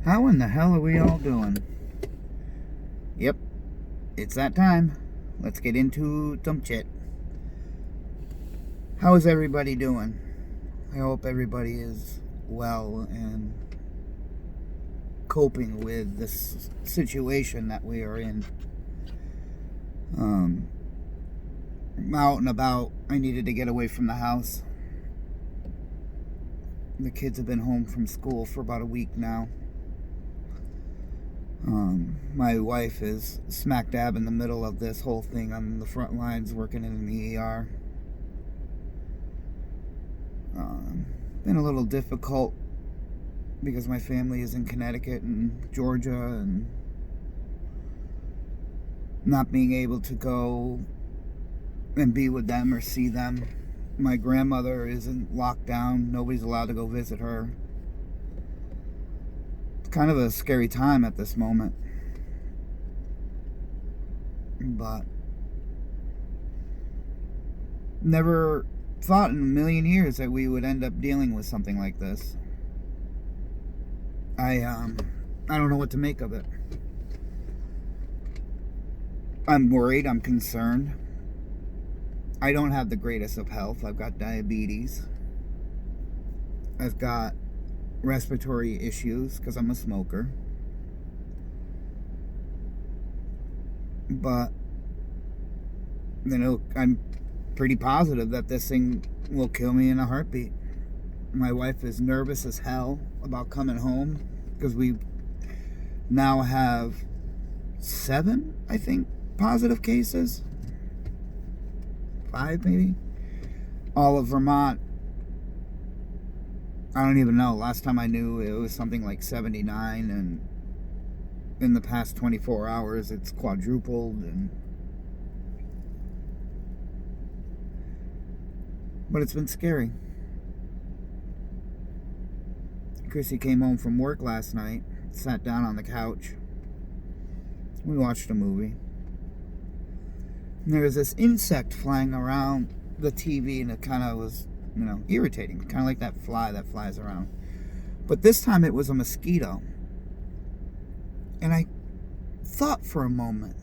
How in the hell are we all doing? Yep, it's that time. Let's get into some chit. How is everybody doing? I hope everybody is well and coping with this situation that we are in. I'm out and about. I needed to get away from the house. The kids have been home from school for about a week now. My wife is smack dab in the middle of this whole thing on the front lines, working in the ER. Been a little difficult because my family is in Connecticut and Georgia, and not being able to go and be with them or see them. My grandmother is in lockdown. Nobody's allowed to go visit her. It's kind of a scary time at this moment. But never thought in a million years that we would end up dealing with something like this. I don't know what to make of it. I'm worried, I'm concerned. I don't have the greatest of health. I've got diabetes. I've got respiratory issues because I'm a smoker. But, I'm pretty positive that this thing will kill me in a heartbeat. My wife is nervous as hell about coming home because we now have 7, I think, positive cases. 5 maybe. All of Vermont, I don't even know. Last time I knew it was something like 79, and in the past 24 hours it's quadrupled. But it's been scary. Chrissy came home from work last night, sat down on the couch. We watched a movie. And there was this insect flying around the TV, and it kind of was, irritating. Kind of like that fly that flies around. But this time it was a mosquito. And I thought for a moment,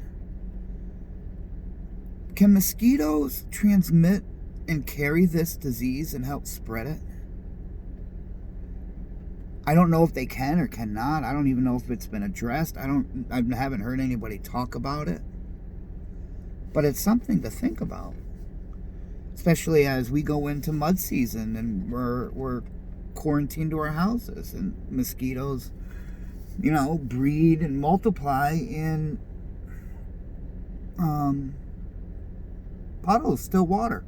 can mosquitoes transmit and carry this disease and help spread it? I don't know if they can or cannot. I don't even know if it's been addressed. I haven't heard anybody talk about it. But it's something to think about. Especially as we go into mud season and we're quarantined to our houses, and mosquitoes, breed and multiply in puddles, still water.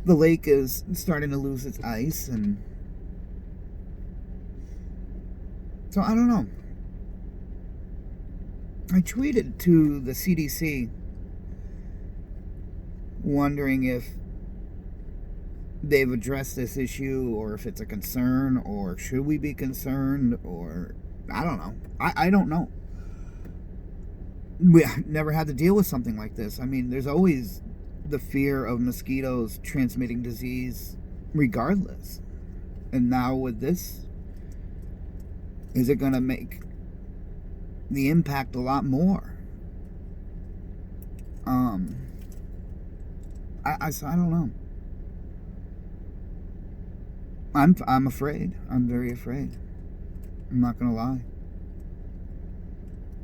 The lake is starting to lose its ice, and so I don't know. I tweeted to the CDC wondering if they've addressed this issue, or if it's a concern, or should we be concerned, or I don't know. I don't know. We never had to deal with something like this. I mean, there's always the fear of mosquitoes transmitting disease regardless. And now with this, is it going to make the impact a lot more? I don't know. I'm afraid. I'm very afraid. I'm not gonna lie.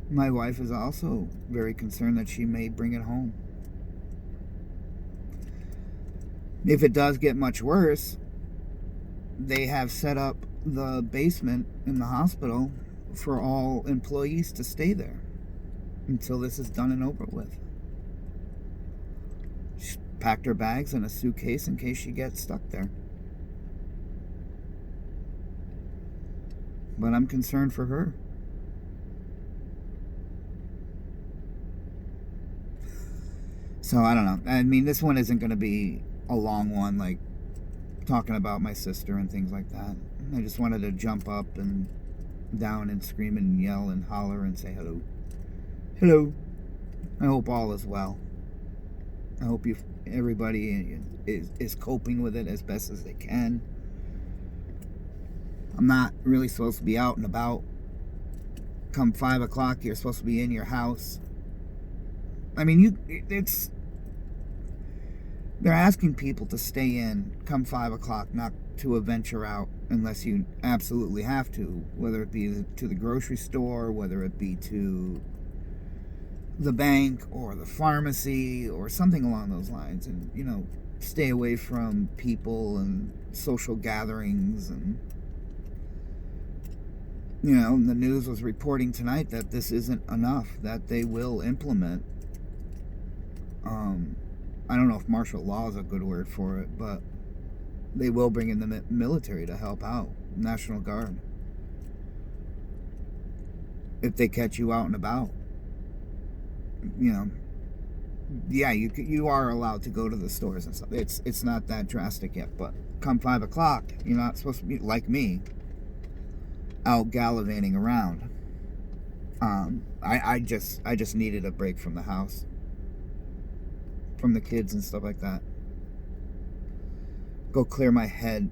My wife is also very concerned that she may bring it home. If it does get much worse, they have set up the basement in the hospital for all employees to stay there until this is done and over with. She packed her bags in a suitcase in case she gets stuck there. But I'm concerned for her. So I don't know. I mean, this one isn't going to be a long one, like talking about my sister and things like that. I just wanted to jump up and down and scream and yell and holler and say hello. Hello. I hope all is well. I hope everybody is coping with it as best as they can. I'm not really supposed to be out and about. Come 5 o'clock, you're supposed to be in your house. I mean, they're asking people to stay in come 5 o'clock, not to venture out unless you absolutely have to, whether it be to the grocery store, whether it be to the bank or the pharmacy or something along those lines, and stay away from people and social gatherings. And the news was reporting tonight that this isn't enough, that they will implement I don't know if martial law is a good word for it, but they will bring in the military to help out, National Guard, if they catch you out and about. Yeah, you are allowed to go to the stores and stuff. It's not that drastic yet, but come 5 o'clock, you're not supposed to be, like me, out gallivanting around. I just needed a break from the house, from the kids and stuff like that. Go clear my head.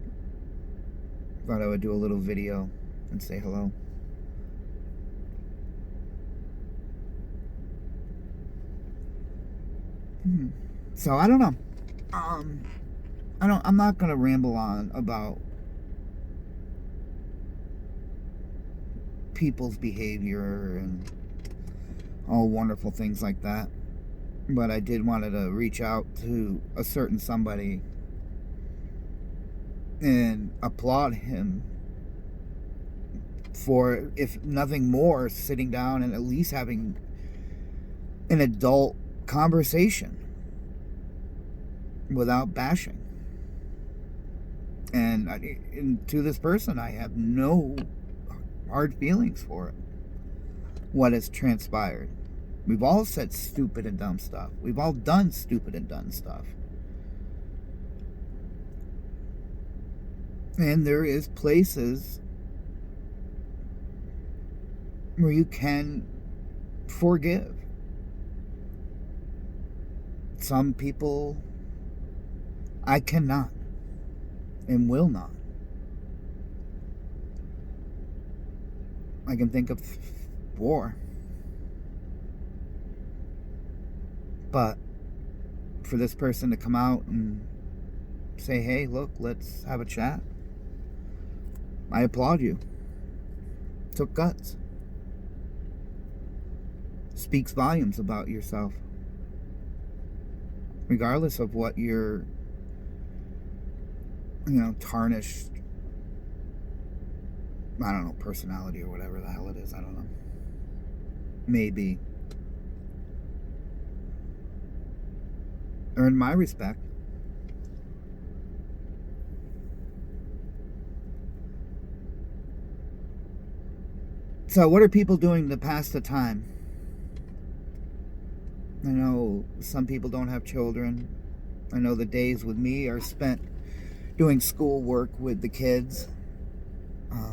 Thought I would do a little video and say hello. So I don't know. I'm not gonna ramble on about people's behavior and all wonderful things like that. But I did wanted to reach out to a certain somebody and applaud him for, if nothing more, sitting down and at least having an adult conversation without bashing. And to this person, I have no hard feelings for it. What has transpired. We've all said stupid and dumb stuff. We've all done stupid and dumb stuff. And there is places where you can forgive. Some people I cannot and will not. I can think of 4. But for this person to come out and say, hey, look, let's have a chat, I applaud you. Took guts. Speaks volumes about yourself. Regardless of what your, tarnished, I don't know, personality or whatever the hell it is, I don't know, maybe. Earned my respect. So what are people doing to pass the time? I know some people don't have children. I know the days with me are spent doing schoolwork with the kids.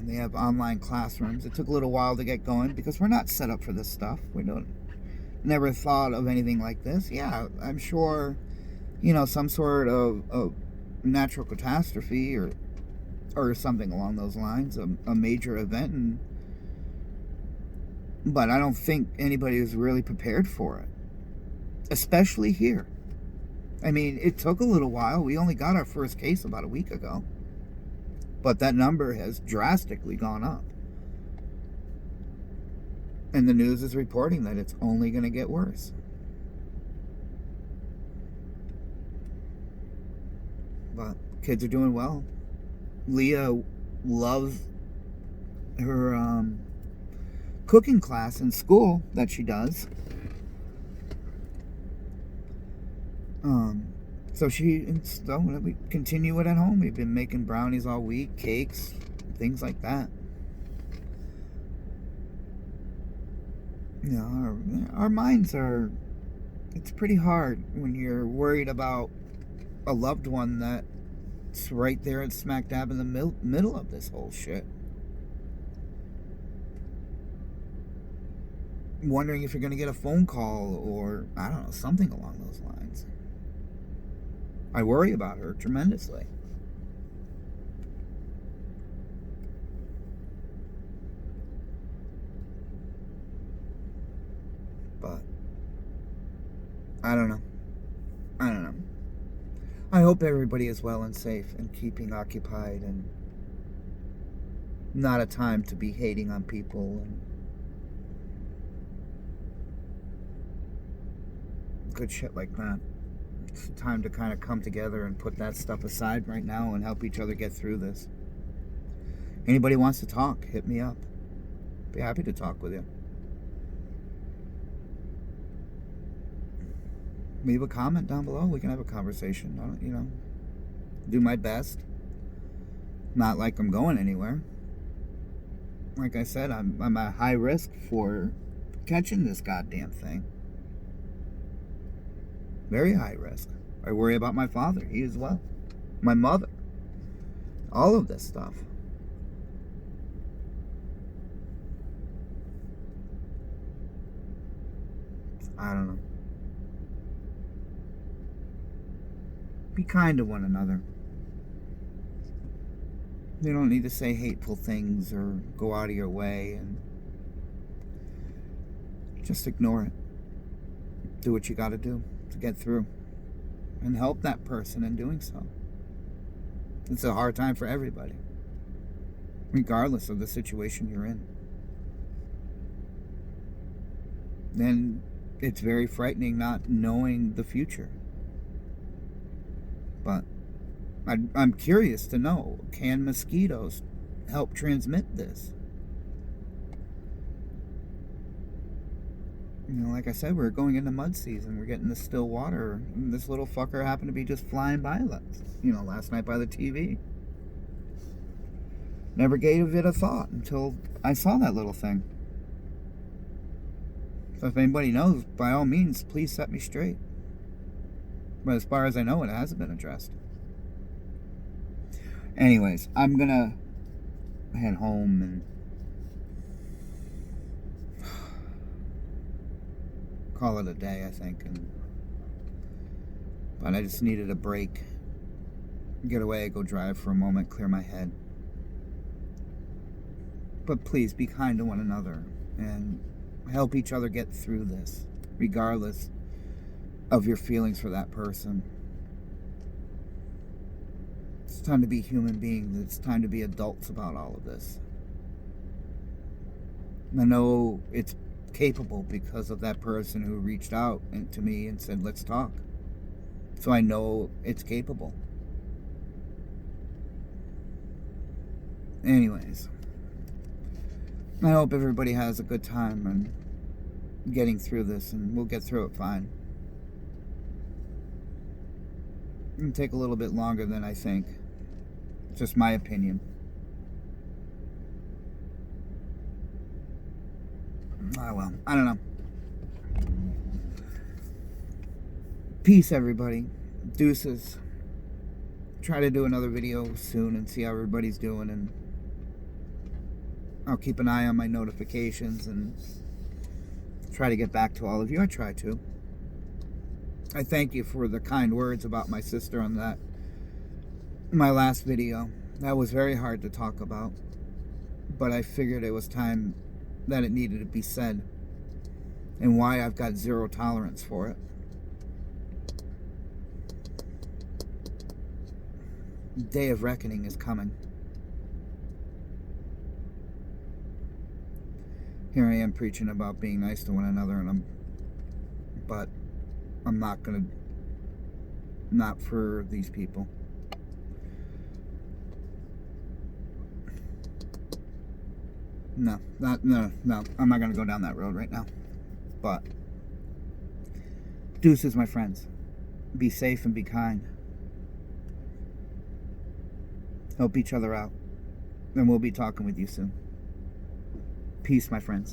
They have online classrooms. It took a little while to get going because we're not set up for this stuff. We never thought of anything like this. Yeah, I'm sure, some sort of natural catastrophe or something along those lines, a major event, but I don't think anybody was really prepared for it, especially here. I mean, it took a little while. We only got our first case about a week ago, but that number has drastically gone up. And the news is reporting that it's only going to get worse. But kids are doing well. Leah loves her cooking class in school that she does. So we continue it at home. We've been making brownies all week, cakes, things like that. Our minds are, it's pretty hard when you're worried about a loved one that's right there and smack dab in the middle of this whole shit. Wondering if you're going to get a phone call or, I don't know, something along those lines. I worry about her tremendously. But I don't know. I hope everybody is well and safe and keeping occupied, and not a time to be hating on people and good shit like that. It's time to kind of come together and put that stuff aside right now and help each other get through this. Anybody wants to talk, hit me up. Be happy to talk with you. Leave a comment down below. We can have a conversation. Do my best. Not like I'm going anywhere. Like I said, I'm at high risk for catching this goddamn thing. Very high risk. I worry about my father. He as well. My mother. All of this stuff. I don't know. Be kind to one another. You don't need to say hateful things or go out of your way, and just ignore it. Do what you got to do to get through and help that person in doing so. It's a hard time for everybody, regardless of the situation you're in. And it's very frightening not knowing the future. But I'm curious to know, can mosquitoes help transmit this? Like I said, we're going into mud season. We're getting the still water. And this little fucker happened to be just flying by last night by the TV. Never gave it a thought until I saw that little thing. So if anybody knows, by all means, please set me straight. But as far as I know, it hasn't been addressed. Anyways, I'm gonna head home and call it a day, I think. But I just needed a break. Get away, go drive for a moment, clear my head. But please be kind to one another and help each other get through this, regardless of your feelings for that person. It's time to be human beings. It's time to be adults about all of this. I know it's capable because of that person who reached out to me and said, let's talk. So I know it's capable. Anyways, I hope everybody has a good time and getting through this, and we'll get through it fine. It'll take a little bit longer than I think. It's just my opinion. Well, I don't know. Peace, everybody. Deuces. Try to do another video soon and see how everybody's doing, and I'll keep an eye on my notifications and try to get back to all of you. I try to. I thank you for the kind words about my sister on my last video. That was very hard to talk about, but I figured it was time that it needed to be said, and why I've got zero tolerance for it. The day of reckoning is coming. Here I am preaching about being nice to one another, but I'm not for these people. No, I'm not gonna go down that road right now. But deuces, my friends. Be safe and be kind. Help each other out. And we'll be talking with you soon. Peace, my friends.